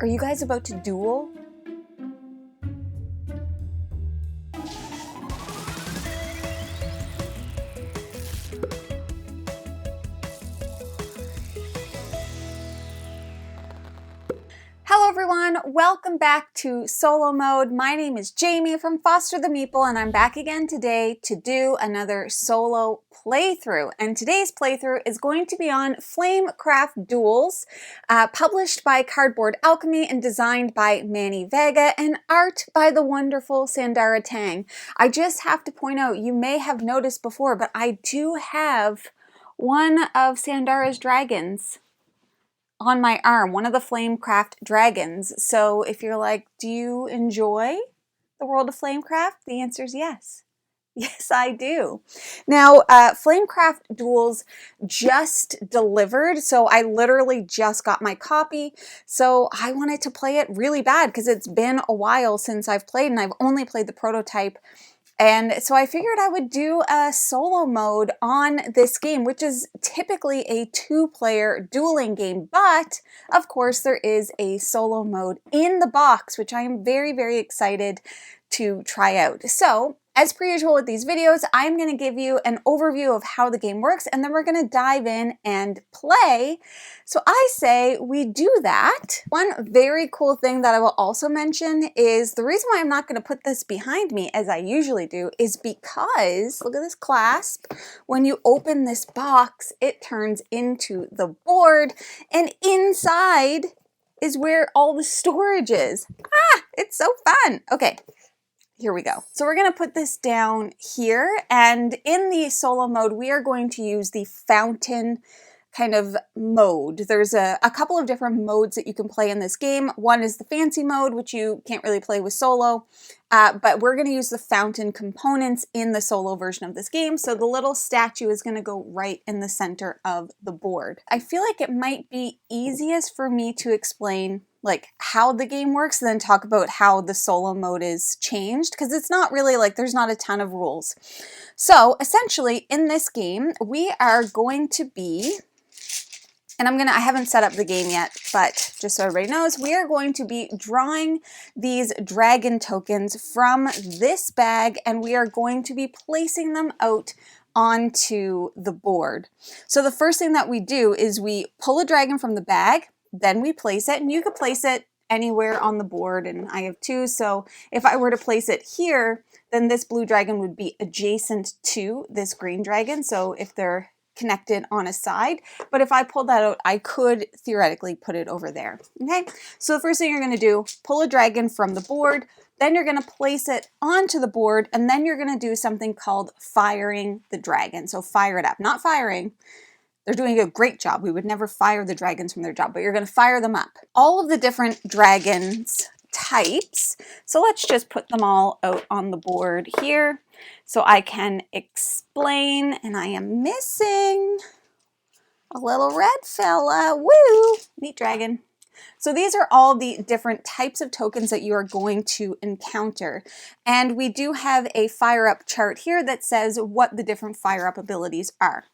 Are you guys about to duel? Hello everyone, welcome back to solo mode. My name is Jamie from Foster the Meeple and I'm back again today to do another solo playthrough. And today's playthrough is going to be on Flamecraft Duals, published by Cardboard Alchemy and designed by Manny Vega and art by the wonderful Sandara Tang. I just have to point out, you may have noticed before, but I do have one of Sandara's dragons on my arm, one of the Flamecraft dragons. So if you're like, do you enjoy the world of Flamecraft? The answer is yes. Yes, I do. Now, Flamecraft Duals just delivered, so I literally just got my copy. So I wanted to play it really bad because it's been a while since I've played and I've only played the prototype. And so I figured I would do a solo mode on this game, which is typically a two-player dueling game. But, of course, there is a solo mode in the box, which I am very, very excited to try out. So, as per usual with these videos, I'm going to give you an overview of how the game works, and then we're going to dive in and play. So I say we do that. One very cool thing that I will also mention is the reason why I'm not going to put this behind me as I usually do is because, look at this clasp, when you open this box, it turns into the board, and inside is where all the storage is. Ah, it's so fun. Okay. Here we go. So we're going to put this down here, and in the solo mode, we are going to use the fountain kind of mode. There's a couple of different modes that you can play in this game. One is the fancy mode, which you can't really play with solo, but we're going to use the fountain components in the solo version of this game. So the little statue is going to go right in the center of the board. I feel like it might be easiest for me to explain like how the game works and then talk about how the solo mode is changed, because it's not really like there's not a ton of rules. So essentially in this game, we are going to be, and I haven't set up the game yet, but just so everybody knows, we are going to be drawing these dragon tokens from this bag, and we are going to be placing them out onto the board. So the first thing that we do is we pull a dragon from the bag, then we place it, and you could place it anywhere on the board, and I have two, so if I were to place it here, then this blue dragon would be adjacent to this green dragon, so if they're connected on a side, but if I pull that out, I could theoretically put it over there, okay? So the first thing you're gonna do, pull a dragon from the board, then you're gonna place it onto the board, and then you're gonna do something called firing the dragon. So fire it up, not firing. They're doing a great job. We would never fire the dragons from their job, but you're going to fire them up. All of the different dragons types. So let's just put them all out on the board here so I can explain. And I am missing a little red fella. Woo! Neat dragon. So these are all the different types of tokens that you are going to encounter. And we do have a fire up chart here that says what the different fire up abilities are.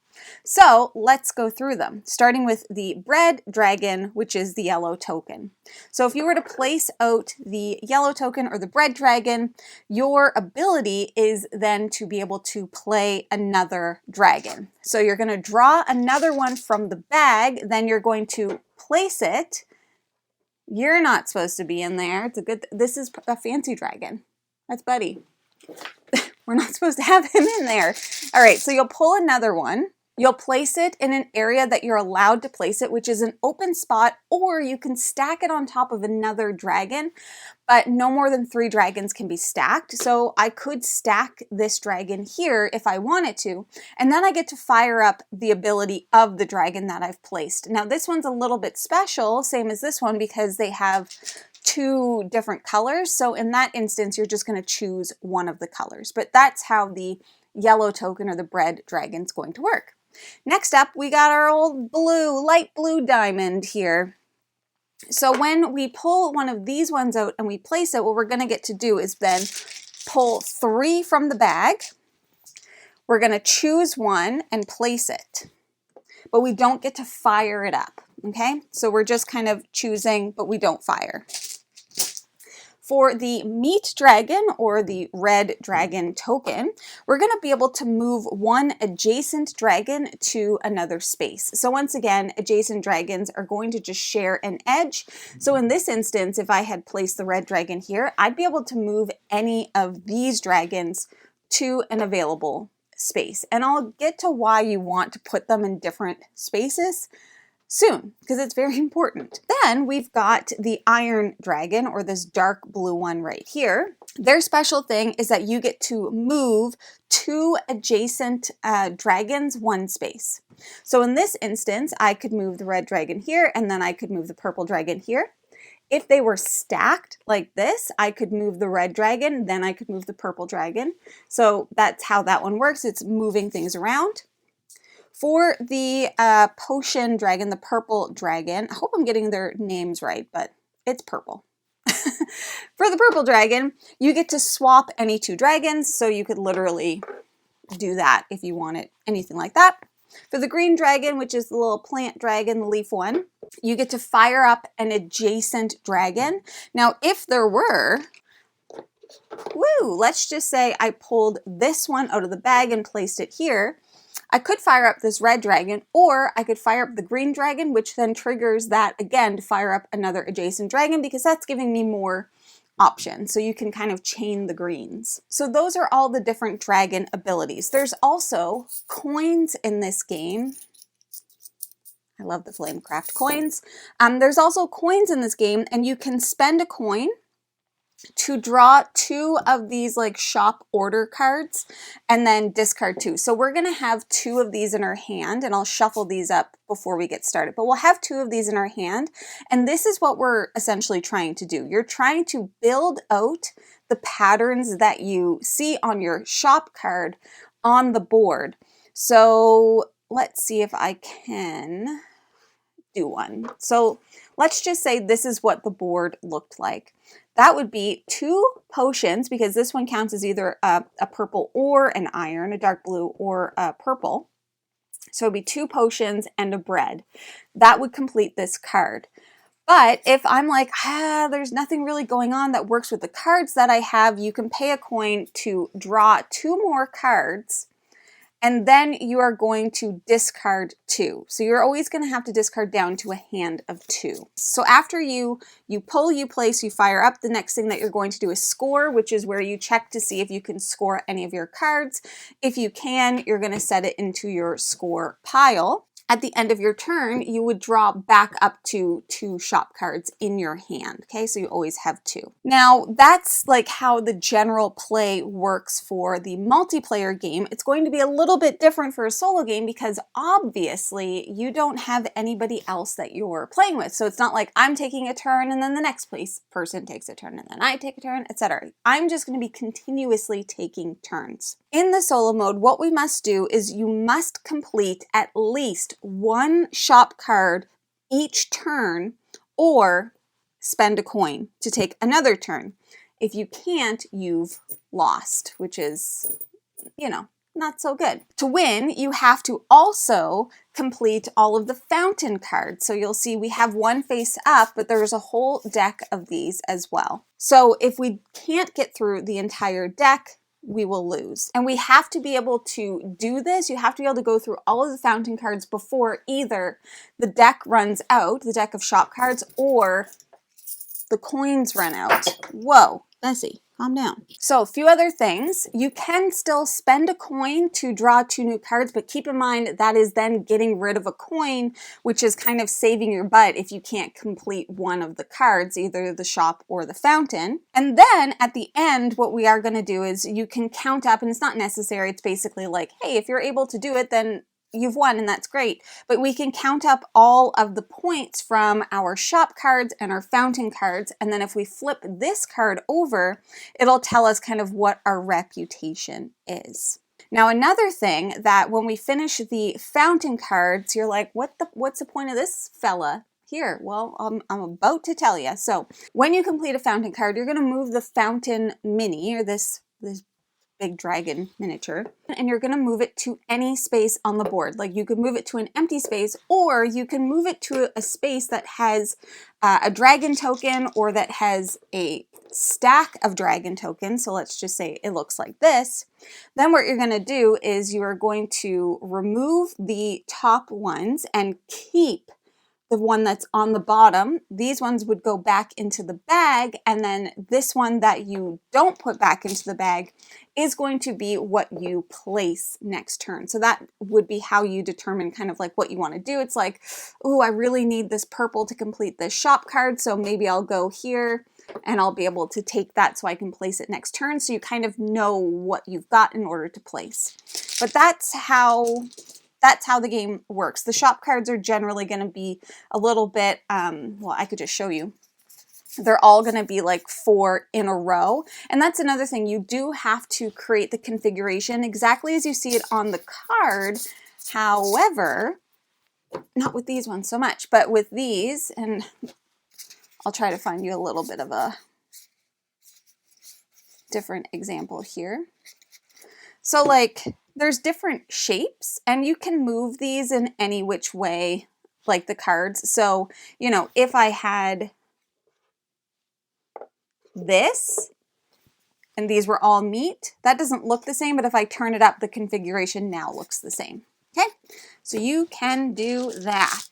So let's go through them, starting with the bread dragon, which is the yellow token. So if you were to place out the yellow token or the bread dragon, your ability is then to be able to play another dragon. So you're going to draw another one from the bag, then you're going to place it. You're not supposed to be in there. This is a fancy dragon. That's Buddy. We're not supposed to have him in there. All right, so you'll pull another one. You'll place it in an area that you're allowed to place it, which is an open spot, or you can stack it on top of another dragon, but no more than 3 dragons can be stacked. So I could stack this dragon here if I wanted to, and then I get to fire up the ability of the dragon that I've placed. Now this one's a little bit special, same as this one, because they have 2 different colors. So in that instance, you're just going to choose one of the colors, but that's how the yellow token or the bread dragon is going to work. Next up, we got our old blue, light blue diamond here. So when we pull one of these ones out and we place it, what we're going to get to do is then pull 3 from the bag. We're going to choose one and place it. but we don't get to fire it up, okay? So we're just kind of choosing, but we don't fire. For the meat dragon or the red dragon token, we're going to be able to move one adjacent dragon to another space. So once again, adjacent dragons are going to just share an edge. So in this instance, if I had placed the red dragon here, I'd be able to move any of these dragons to an available space. And I'll get to why you want to put them in different spaces soon, because it's very important. Then we've got the iron dragon, or this dark blue one right here. Their special thing is that you get to move two adjacent dragons one space. So in this instance, I could move the red dragon here, and then I could move the purple dragon here. If they were stacked like this, I could move the red dragon, then I could move the purple dragon. So that's how that one works. It's moving things around. For the potion dragon, the purple dragon, I hope I'm getting their names right, but it's purple. For the purple dragon, you get to swap any two dragons, so you could literally do that if you wanted anything like that. For the green dragon, which is the little plant dragon, the leaf one, you get to fire up an adjacent dragon. Now, if there were, let's just say I pulled this one out of the bag and placed it here, I could fire up this red dragon, or I could fire up the green dragon, which then triggers that again to fire up another adjacent dragon, because that's giving me more options. So you can kind of chain the greens. So those are all the different dragon abilities. There's also coins in this game. I love the Flamecraft coins. There's also coins in this game, and you can spend a coin to draw two of these like shop order cards and then discard two. So we're going to have two of these in our hand, and I'll shuffle these up before we get started, but we'll have two of these in our hand. And this is what we're essentially trying to do. You're trying to build out the patterns that you see on your shop card on the board. So let's see if I can do one. So let's just say this is what the board looked like. That would be two potions, because this one counts as either a purple or an iron, a dark blue or a purple. So it would be two potions and a bread. That would complete this card. But if I'm like, there's nothing really going on that works with the cards that I have, you can pay a coin to draw two more cards, and then you are going to discard two. So you're always going to have to discard down to a hand of two. So after you pull, you place, you fire up, the next thing that you're going to do is score, which is where you check to see if you can score any of your cards. If you can, you're going to set it into your score pile. At the end of your turn, you would draw back up to two shop cards in your hand, okay? So you always have two. Now, that's like how the general play works for the multiplayer game. It's going to be a little bit different for a solo game, because obviously you don't have anybody else that you're playing with. So it's not like I'm taking a turn and then the next person takes a turn and then I take a turn, etc. I'm just going to be continuously taking turns. In the solo mode, what we must do is you must complete at least one shop card each turn, or spend a coin to take another turn. If you can't, you've lost, which is, not so good. To win, you have to also complete all of the fountain cards. So you'll see we have one face up, but there's a whole deck of these as well. So if we can't get through the entire deck, we will lose. And we have to be able to do this. You have to be able to go through all of the fountain cards before either the deck runs out, the deck of shop cards, or the coins run out. Whoa, Bessie, calm down. So a few other things. You can still spend a coin to draw two new cards, but keep in mind that is then getting rid of a coin, which is kind of saving your butt if you can't complete one of the cards, either the shop or the fountain. And then at the end, what we are going to do is you can count up, and it's not necessary. It's basically like, hey, if you're able to do it, then you've won, and that's great. But we can count up all of the points from our shop cards and our fountain cards, and then if we flip this card over, it'll tell us kind of what our reputation is. Now, another thing that when we finish the fountain cards, you're like, what's the point of this fella here? Well, I'm about to tell you. So when you complete a fountain card, you're going to move the fountain mini, or this big dragon miniature, and you're gonna move it to any space on the board. Like you could move it to an empty space, or you can move it to a space that has a dragon token, or that has a stack of dragon tokens. So let's just say it looks like this. Then what you're gonna do is you are going to remove the top ones and keep the one that's on the bottom. These ones would go back into the bag, and then this one that you don't put back into the bag is going to be what you place next turn. So that would be how you determine kind of like what you want to do. It's like, oh, I really need this purple to complete this shop card, so maybe I'll go here and I'll be able to take that so I can place it next turn. So you kind of know what you've got in order to place. But that's how the game works. The shop cards are generally going to be a little bit, well, I could just show you. They're all going to be like 4 in a row. And that's another thing. You do have to create the configuration exactly as you see it on the card. However, not with these ones so much, but with these, and I'll try to find you a little bit of a different example here. So like, there's different shapes, and you can move these in any which way, like the cards. So, you know, if I had this, and these were all meat, that doesn't look the same, but if I turn it up, the configuration now looks the same. Okay, so you can do that.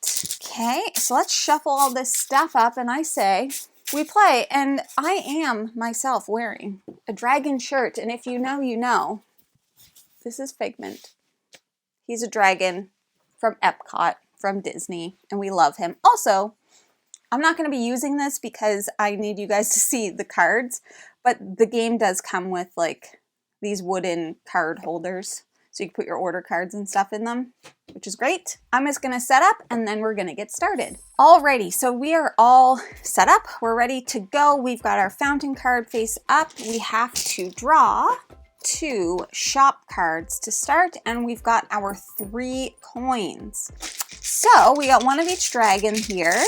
Okay, so let's shuffle all this stuff up, and I say we play, and I am myself wearing a dragon shirt, and if you know, you know. This is Figment. He's a dragon from Epcot, from Disney, and we love him. Also, I'm not going to be using this because I need you guys to see the cards, but the game does come with like these wooden card holders, so you can put your order cards and stuff in them, which is great. I'm just going to set up, and then we're going to get started. Alrighty, so we are all set up. We're ready to go. We've got our fountain card face up. We have to draw 2 shop cards to start, and we've got our 3 coins. So we got one of each dragon here.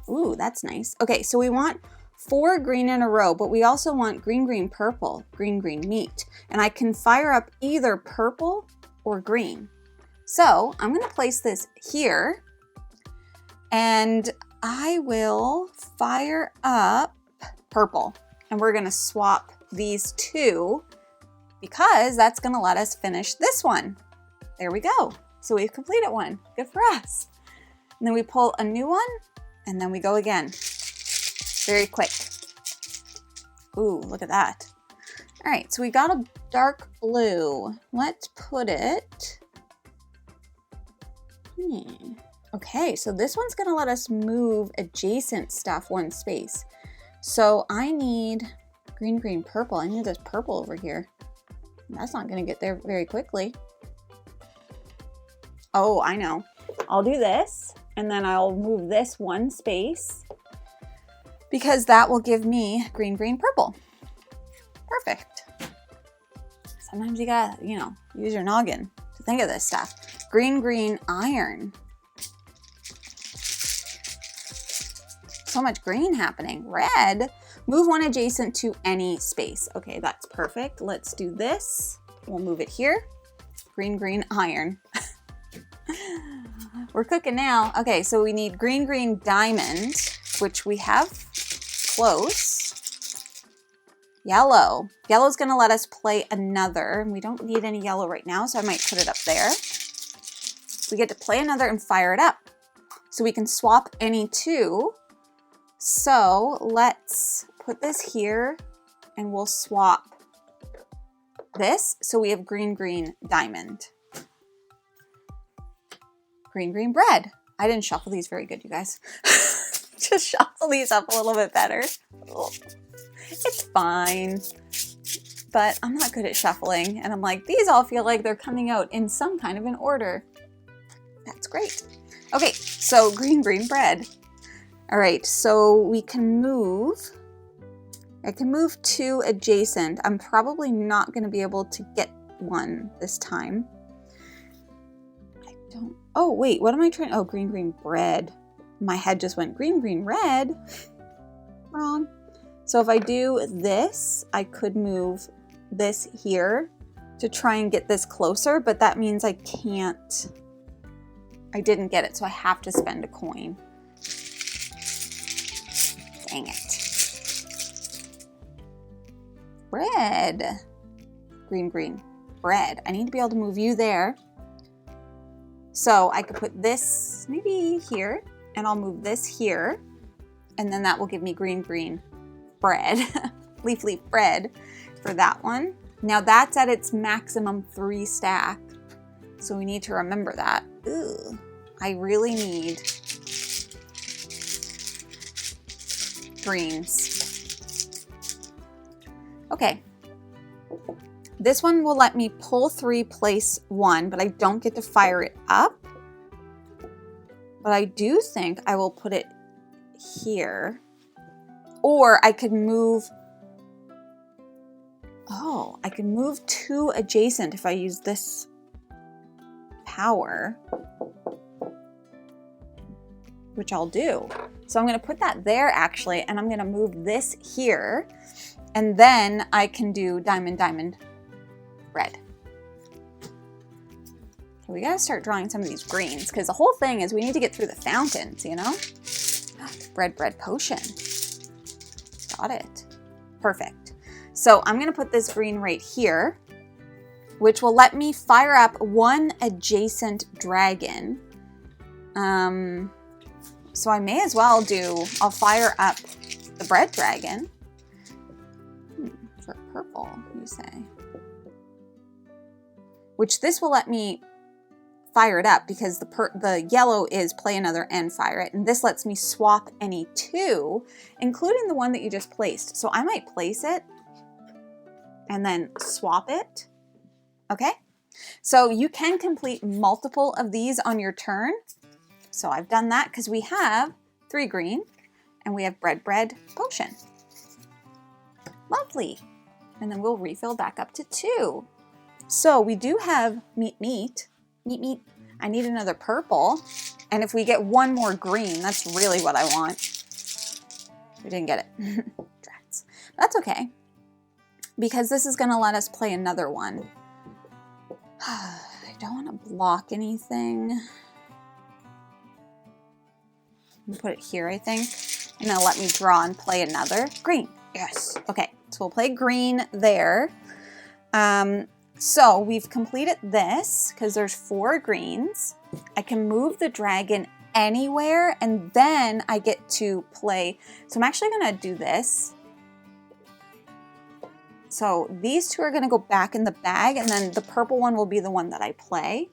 Ooh, that's nice. Okay, so we want 4 green in a row, but we also want green, green, purple, green, green, meat. And I can fire up either purple or green. So I'm going to place this here, and I will fire up purple, and we're going to swap these 2 because that's going to let us finish this one. There we go. So we've completed one. Good for us. And then we pull a new one, and then we go again. Very quick. Ooh, look at that. All right, so we got a dark blue. Let's put it. Okay, so this one's going to let us move adjacent stuff 1 space. So I need green, green, purple. I need this purple over here. That's not going to get there very quickly. Oh, I know. I'll do this, and then I'll move this 1 space because that will give me green, green, purple. Perfect. Sometimes you gotta, you know, use your noggin to think of this stuff. Green, green, iron. So much green happening. Red. Move 1 adjacent to any space. Okay, that's perfect. Let's do this. We'll move it here. Green, green, iron. We're cooking now. Okay, so we need green, green, diamond, which we have close. Yellow. Yellow's gonna let us play another. We don't need any yellow right now, so I might put it up there. We get to play another and fire it up. So we can swap any 2. So let's put this here, and we'll swap this. So we have green, green, diamond. Green, green, bread. I didn't shuffle these very good, you guys. Just shuffle these up a little bit better. It's fine. But I'm not good at shuffling, and I'm like, these all feel like they're coming out in some kind of an order. That's great. Okay, so green, green, bread. All right, so we can move. I can move 2 adjacent. I'm probably not going to be able to get 1 this time. I don't. Oh, wait, what am I trying? Oh, green, green, bread. My head just went green, green, red. Wrong. So if I do this, I could move this here to try and get this closer, but that means I can't. I didn't get it, so I have to spend a coin. Dang it. Red. Green, green. Red. I need to be able to move you there. So I could put this maybe here, and I'll move this here, and then that will give me green, green bread. Leaf, leaf bread for that one. Now that's at its maximum 3 stack. So we need to remember that. Ooh, I really need greens. Okay. This one will let me pull 3, place 1, but I don't get to fire it up. But I do think I will put it here. Or I could move, oh, I can move 2 adjacent if I use this power, which I'll do. So I'm gonna put that there actually, and I'm gonna move this here, and then I can do diamond, diamond, red. Okay, we gotta start drawing some of these greens, because the whole thing is we need to get through the fountains, you know? Bread, bread, potion. Got it. Perfect. So I'm gonna put this green right here, which will let me fire up 1 adjacent dragon. So I may as well I'll fire up the bread dragon. For purple, you say. Which this will let me fire it up because the yellow is play another and fire it. And this lets me swap any 2, including the one that you just placed. So I might place it and then swap it. Okay? So you can complete multiple of these on your turn. So I've done that because we have 3 green and we have bread, bread, potion. Lovely. And then we'll refill back up to 2. So we do have meat, meat, meat, meat. I need another purple. And if we get 1 more green, that's really what I want. We didn't get it. Drats. That's okay. Because this is gonna let us play another one. I don't want to block anything. I'm gonna put it here, I think. And then let me draw and play another. Green. Yes. Okay. So we'll play green there. So we've completed this because there's 4 greens. I can move the dragon anywhere and then I get to play. So I'm actually going to do this. So these 2 are going to go back in the bag and then the purple one will be the one that I play.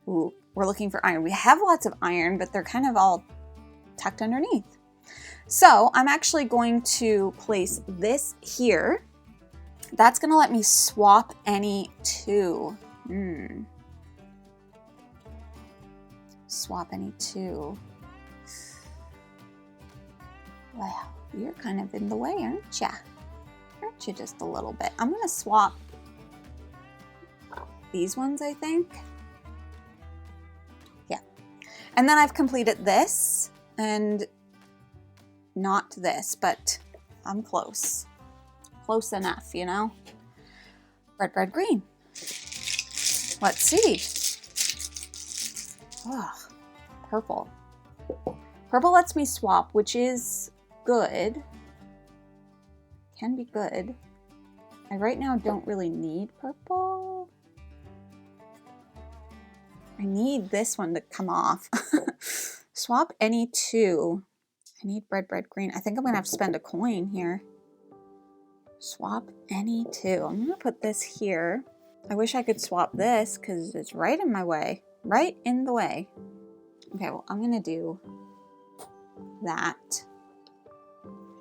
Ooh, we're looking for iron. We have lots of iron, but they're kind of all tucked underneath. So I'm actually going to place this here. That's going to let me swap any 2. Swap any 2. Wow, you're kind of in the way, aren't ya? Aren't you just a little bit? I'm going to swap these ones, I think. Yeah. And then I've completed this and not this, but I'm close. Close enough, you know? Red, red, green. Let's see. Oh, purple. Purple lets me swap, which is good. Can be good. I right now don't really need purple. I need this one to come off. Swap any 2. I need red, red, green. I think I'm gonna have to spend a coin here. Swap any 2. I'm gonna put this here. I wish I could swap this because it's right in my way. Right in the way. Okay, well, I'm gonna do that.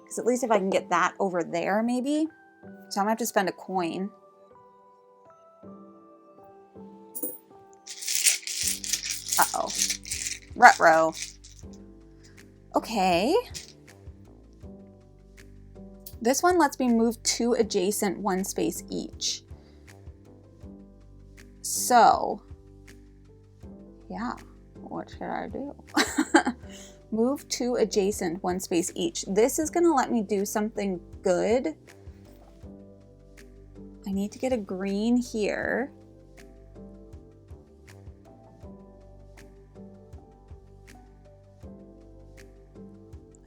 Because at least if I can get that over there, maybe. So I'm gonna have to spend a coin. Uh-oh. Ruh-roh. Okay. This one lets me move 2 adjacent 1 space each. So, yeah, what should I do? Move 2 adjacent 1 space each. This is gonna let me do something good. I need to get a green here.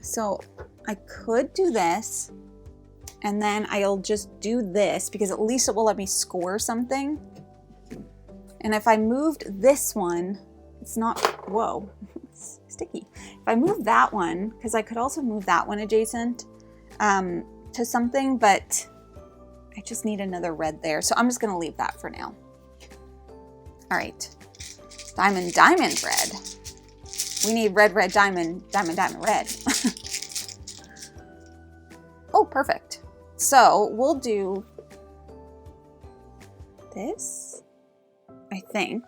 So I could do this, and then I'll just do this because at least it will let me score something. And if I moved this one, it's not, whoa, it's sticky. If I move that one, because I could also move that one adjacent to something, but I just need another red there. So I'm just gonna leave that for now. All right, diamond, diamond, red. We need red, red, diamond, diamond, diamond, red. Oh, perfect. So we'll do this, I think.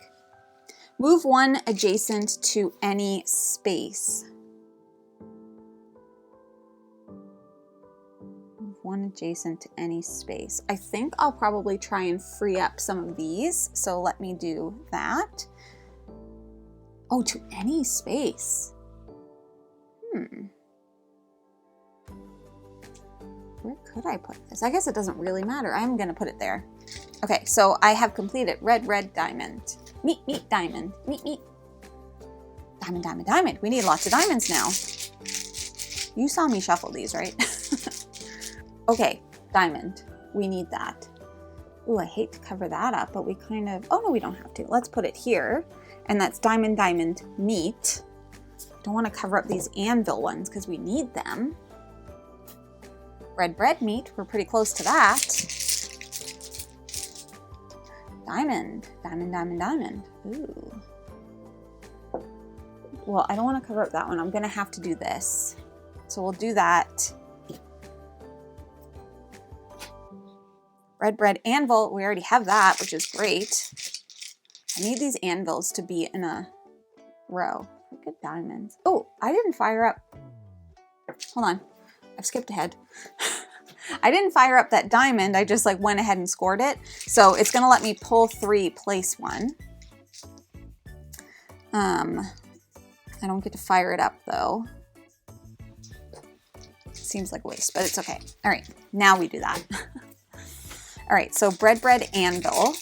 Move one adjacent to any space. Move one adjacent to any space. I think I'll probably try and free up some of these. So let me do that. Oh, to any space. Where could I put this? I guess it doesn't really matter. I'm gonna put it there. Okay, so I have completed red, red, diamond. Meet, meet, diamond. Meet, meet. Diamond, diamond, diamond. We need lots of diamonds now. You saw me shuffle these, right? Okay, diamond. We need that. Ooh, I hate to cover that up, but we kind of, oh no, we don't have to. Let's put it here. And that's diamond, diamond, meet. Don't want to cover up these anvil ones because we need them. Red, bread, meat. We're pretty close to that. Diamond, diamond, diamond, diamond. Ooh. Well, I don't want to cover up that one. I'm going to have to do this. So we'll do that. Red, bread, anvil. We already have that, which is great. I need these anvils to be in a row. Look at diamonds. Oh, I didn't fire up. Hold on. I've skipped ahead. I didn't fire up that diamond. I just like went ahead and scored it. So it's going to let me pull 3, place 1. I don't get to fire it up though. Seems like a waste, but it's okay. All right, now we do that. All right, so bread, bread, anvil.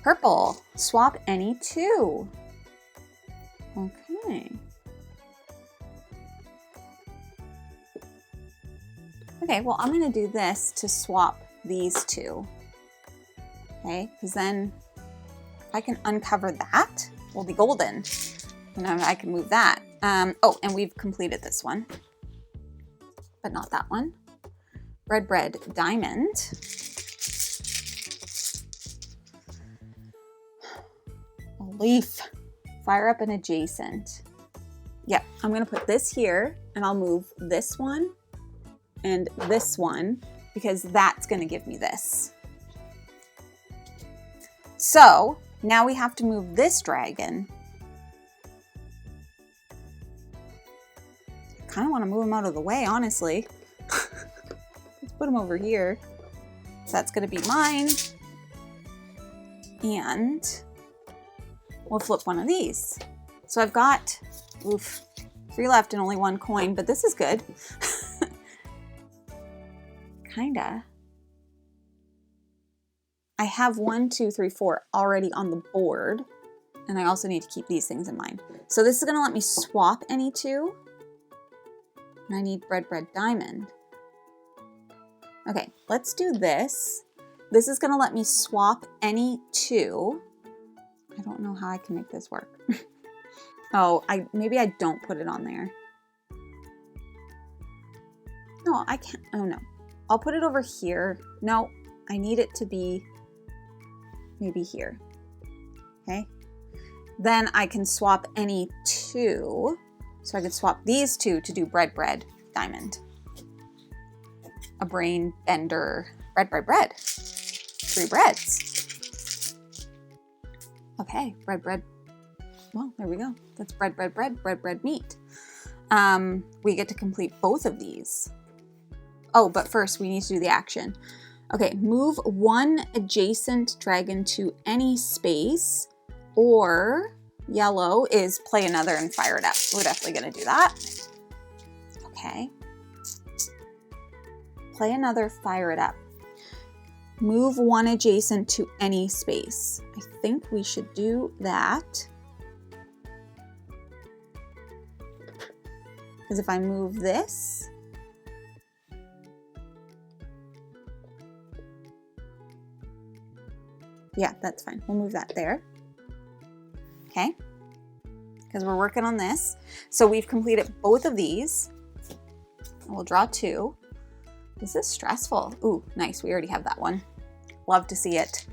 Purple, swap any 2. Okay. Okay, well, I'm gonna do this to swap these 2. Okay, because then if I can uncover that, we'll be golden. And I can move that. Oh, and we've completed this one, but not that one. Red, bread, diamond. A leaf. Fire up an adjacent. Yeah, I'm gonna put this here, and I'll move this one and this one because that's gonna give me this. So now we have to move this dragon. I kind of want to move him out of the way, honestly. Let's put him over here. So that's gonna be mine. And we'll flip one of these. So I've got, 3 left and only 1 coin, but this is good. Kinda. I have 1, 2, 3, 4 already on the board, and I also need to keep these things in mind. So this is gonna let me swap any 2, and I need bread, bread, diamond. Okay, let's do this. This is gonna let me swap any 2. I don't know how I can make this work. Oh, maybe I don't put it on there. No, I can't. Oh no. I'll put it over here. No, I need it to be maybe here. Okay. Then I can swap any 2. So I could swap these 2 to do bread, bread, diamond. A brain bender. Bread, bread, bread. 3 breads. Okay, bread, bread. Well, there we go. That's bread, bread, bread, bread, bread, meat. We get to complete both of these. Oh, but first we need to do the action. Okay, move 1 adjacent dragon to any space, or yellow is play another and fire it up. We're definitely gonna do that. Okay. play another, fire it up. Move one adjacent to any space. I think we should do that. Because if I move this, yeah, that's fine. We'll move that there. Okay. Because we're working on this. So we've completed both of these. We'll draw 2. This is stressful. Ooh, nice. We already have that one. Love to see it.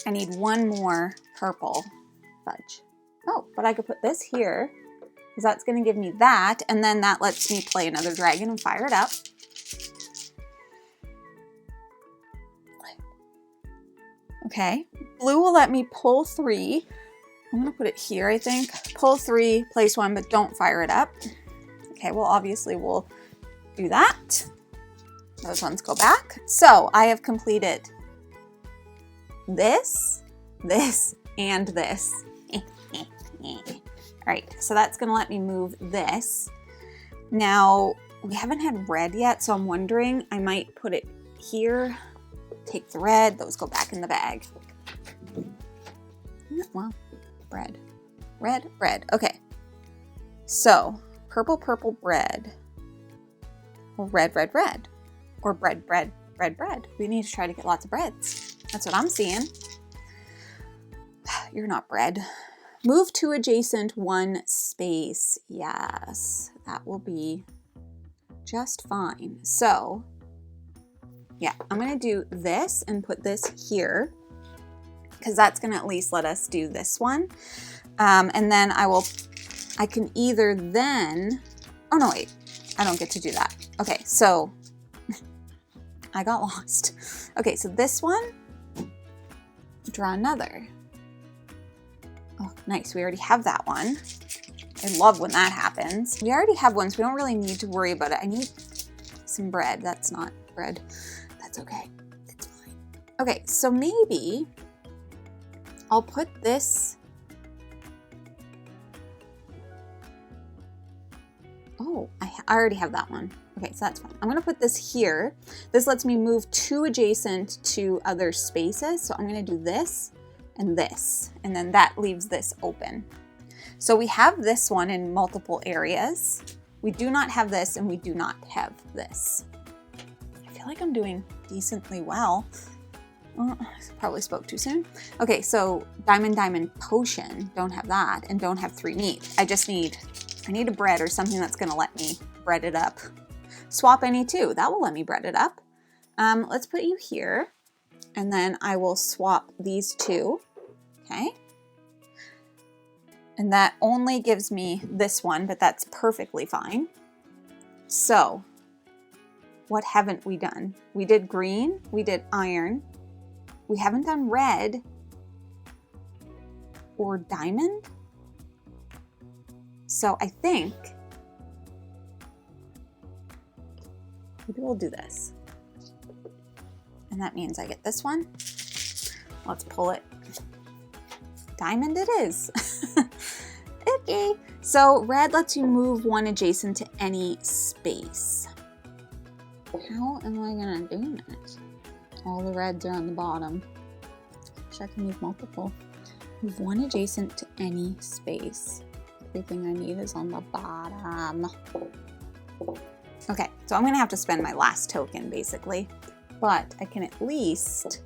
I need one more purple fudge. Oh, but I could put this here because that's going to give me that. And then that lets me play another dragon and fire it up. Okay. Blue will let me pull 3. I'm going to put it here, I think. Pull 3, place 1, but don't fire it up. Okay, well, obviously we'll do that. Those ones go back. So I have completed this, this, and this. All right, so that's gonna let me move this. Now, we haven't had red yet, so I'm wondering, I might put it here, take the red, those go back in the bag. Well, red, red, red, okay. So, purple, purple, red, or red, red, red, or bread, bread, bread, bread. We need to try to get lots of breads. That's what I'm seeing. You're not bread. Move to adjacent one space. Yes, that will be just fine. So, yeah, I'm gonna do this and put this here because that's gonna at least let us do this one. And then I can either then, oh no, wait, I don't get to do that. Okay, so I got lost. Okay, so this one, draw another. Oh, nice, we already have that one. I love when that happens. We already have one, so we don't really need to worry about it. I need some bread. That's not bread. That's okay, it's fine. Okay, so maybe I'll put this. Oh, I already have that one. Okay, so that's fine. I'm gonna put this here. This lets me move 2 adjacent to other spaces. So I'm gonna do this, and then that leaves this open. So we have this one in multiple areas. We do not have this, and we do not have this. I feel like I'm doing decently well. Oh, I probably spoke too soon. Okay, so diamond, diamond, potion, don't have that, and don't have 3 meat. I need a bread or something that's gonna let me bread it up. Swap any 2, that will let me bread it up. Let's put you here, and then I will swap these 2, okay? And that only gives me this one, but that's perfectly fine. So, what haven't we done? We did green, we did iron, we haven't done red or diamond. So I think maybe we'll do this. And that means I get this one. Let's pull it. Diamond it is. Okay. So red lets you move 1 adjacent to any space. How am I gonna do that? All the reds are on the bottom. Wish I can move multiple. Move 1 adjacent to any space. Everything I need is on the bottom. Okay, so I'm gonna have to spend my last token basically, but I can at least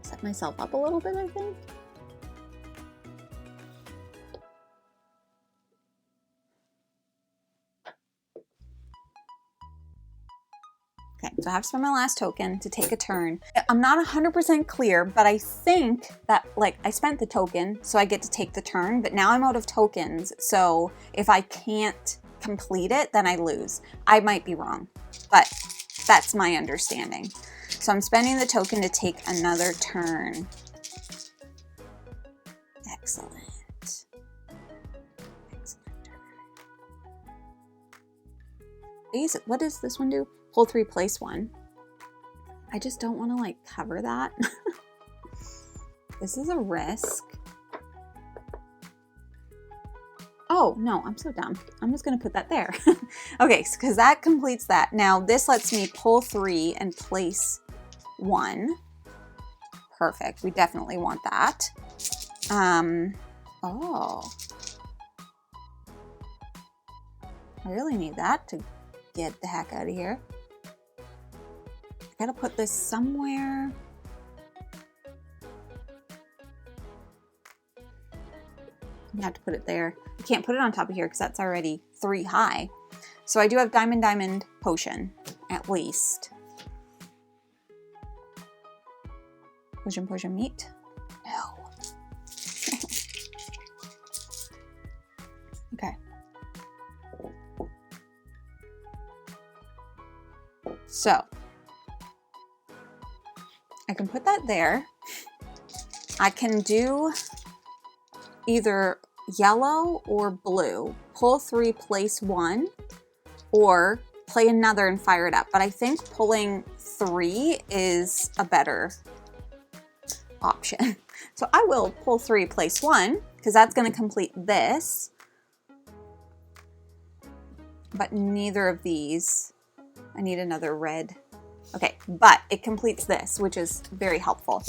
set myself up a little bit, I think. Okay, so I have to spend my last token to take a turn. I'm not 100% clear, but I think that, like, I spent the token, so I get to take the turn, but now I'm out of tokens, so if I can't complete it, then I lose. I might be wrong, but that's my understanding. So I'm spending the token to take another turn. Excellent. Excellent. What does this one do? Pull 3, place 1. I just don't want to like cover that. This is a risk. Oh, no, I'm so dumb. I'm just going to put that there. Okay, because that completes that. Now, this lets me pull 3 and place 1. Perfect. We definitely want that. Oh. I really need that to get the heck out of here. I gotta put this somewhere. I have to put it there. I can't put it on top of here because that's already 3 high. So I do have diamond potion, at least. Potion meat? No. Okay. So I can put that there. I can do either yellow or blue. Pull 3, place 1, or play another and fire it up. But I think pulling 3 is a better option. So I will pull 3, place 1, because that's going to complete this. But neither of these. I need another red. Okay, but it completes this, which is very helpful.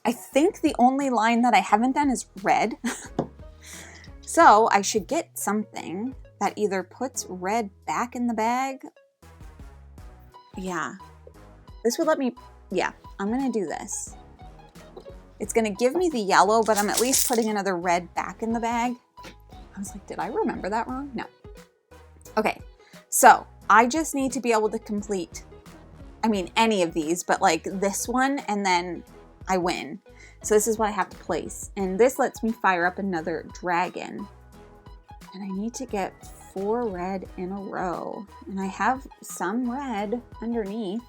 I think the only line that I haven't done is red. So I should get something that either puts red back in the bag. Yeah, this would let me, yeah, I'm gonna do this. It's gonna give me the yellow, but I'm at least putting another red back in the bag. I was like, did I remember that wrong? No. Okay, so I just need to be able to complete, I mean, any of these, but like this one, and then I win. So this is what I have to place. And this lets me fire up another dragon. And I need to get 4 red in a row. And I have some red underneath.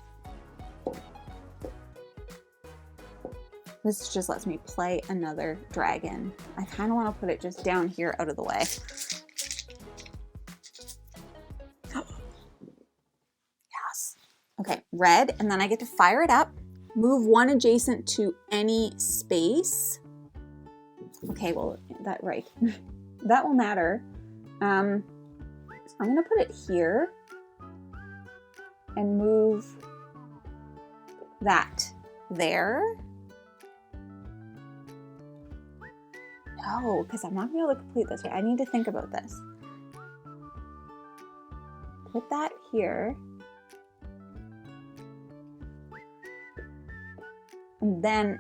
This just lets me play another dragon. I kind of want to put it just down here out of the way. Yes. Okay, red, and then I get to fire it up. Move 1 adjacent to any space. Okay, well, that right. That will matter. I'm gonna put it here and move that there. No, because I'm not gonna be able to complete this. I need to think about this. Put that here. And then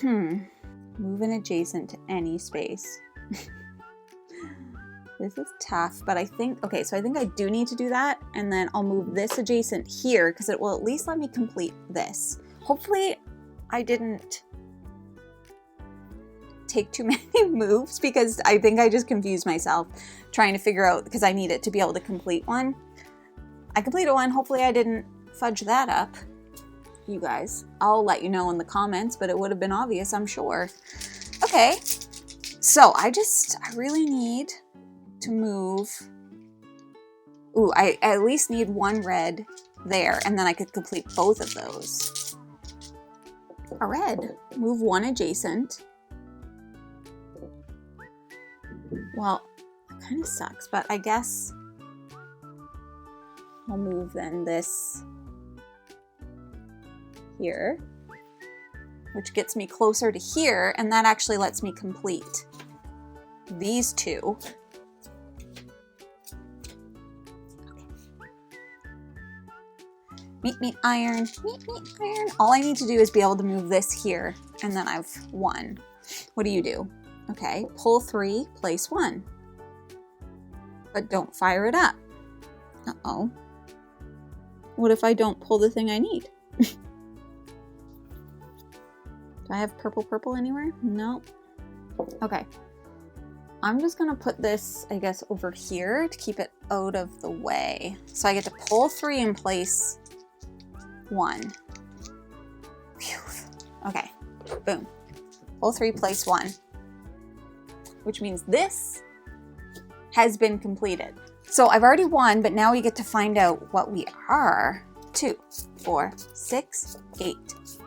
move an adjacent to any space. This is tough, but I think, okay, so I think I do need to do that, and then I'll move this adjacent here because it will at least let me complete this. Hopefully I didn't take too many moves because I think I just confused myself trying to figure out, because I need it to be able to complete one. I completed one. Hopefully I didn't fudge that up, you guys. I'll let you know in the comments, but it would have been obvious, I'm sure. Okay, so I really need to move. Ooh, I at least need 1 red there, and then I could complete both of those. A red. Move 1 adjacent. Well, it kind of sucks, but I guess I'll move then this here, which gets me closer to here, and that actually lets me complete these 2. Okay. Meat, iron, meat, iron. All I need to do is be able to move this here, and then I've won. What do you do? Okay, pull 3, place 1. But don't fire it up. Uh-oh. What if I don't pull the thing I need? Do I have purple anywhere? No. Okay. I'm just gonna put this, I guess, over here to keep it out of the way. So I get to pull 3 and place 1. Phew. Okay, boom. Pull 3, place 1. Which means this has been completed. So I've already won, but now we get to find out what we are. 2, 4, 6, 8,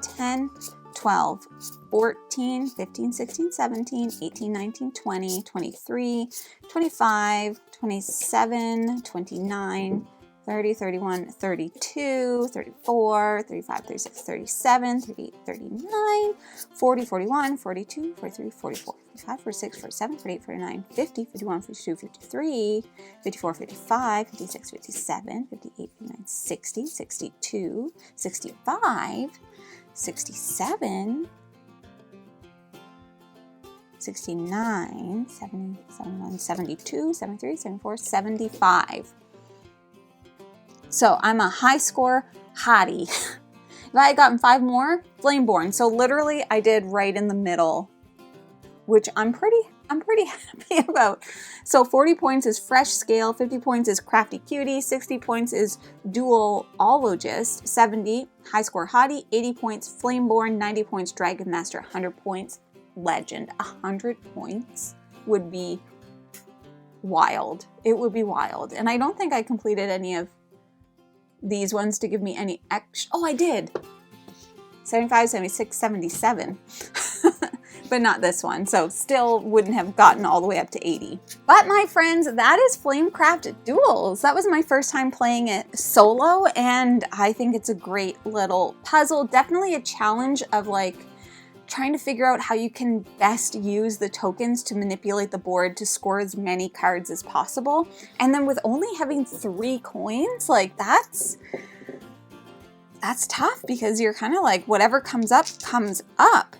10, 12, 14, 15, 16, 17, 18, 19, 20, 23, 25, 27, 29, 30, 31, 32, 34, 35, 36, 37, 38, 39, 40, 41, 42, 43, 44, 45, 46, 47, 48, 49, 50, 51, 52, 53, 54, 55, 56, 57, 58, 59, 60, 62, 65, 67, 69, 70, 71, 72, 73, 74, 75. So I'm a high score hottie. If I had gotten 5 more, Flameborn. So literally I did right in the middle, which I'm pretty happy about. So 40 points is Fresh Scale, 50 points is Crafty Cutie, 60 points is Dualologist, 70 High Score Hottie, 80 points Flameborn, 90 points Dragon Master, 100 points Legend. 100 points would be wild. It would be wild. And I don't think I completed any of these ones to give me any extra. Oh, I did. 75, 76, 77. But not this one. So still wouldn't have gotten all the way up to 80. But my friends, that is Flamecraft Duals. That was my first time playing it solo, and I think it's a great little puzzle. Definitely a challenge of like trying to figure out how you can best use the tokens to manipulate the board to score as many cards as possible. And then with only having 3 coins, like that's tough because you're kind of like whatever comes up, comes up.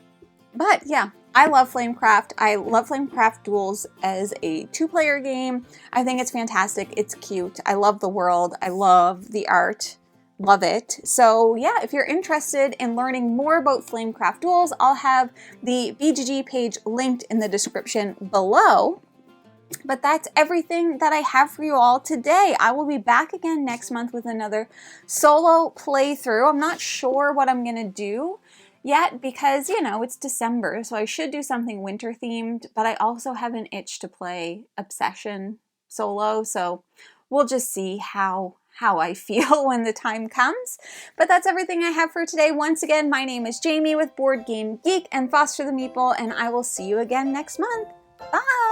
But yeah, I love Flamecraft. I love Flamecraft Duals as a 2-player game. I think it's fantastic. It's cute. I love the world. I love the art. Love it. So yeah, if you're interested in learning more about Flamecraft Duals, I'll have the BGG page linked in the description below. But that's everything that I have for you all today. I will be back again next month with another solo playthrough. I'm not sure what I'm gonna do yet because, you know, it's December, so I should do something winter themed, but I also have an itch to play Obsession solo, so we'll just see how I feel when the time comes. But that's everything I have for today. Once again, my name is Jamie with BoardGameGeek and Foster the Meeple, and I will see you again next month. Bye!